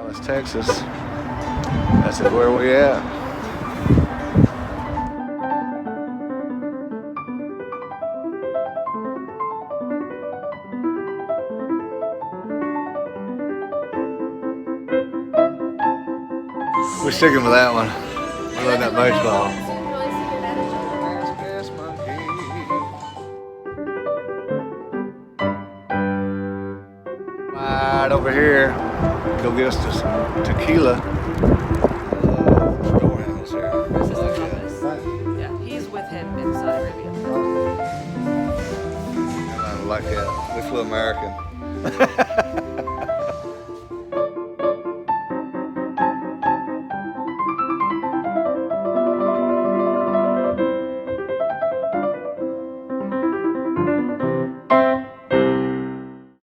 Dallas, Texas. That's where we at. We're sticking with that one. I love that baseball. Right over here, go get us to some tequila. Storehouse here. This is Thomas. Yeah, he's with him in Saudi Arabia. I like that. We flew American.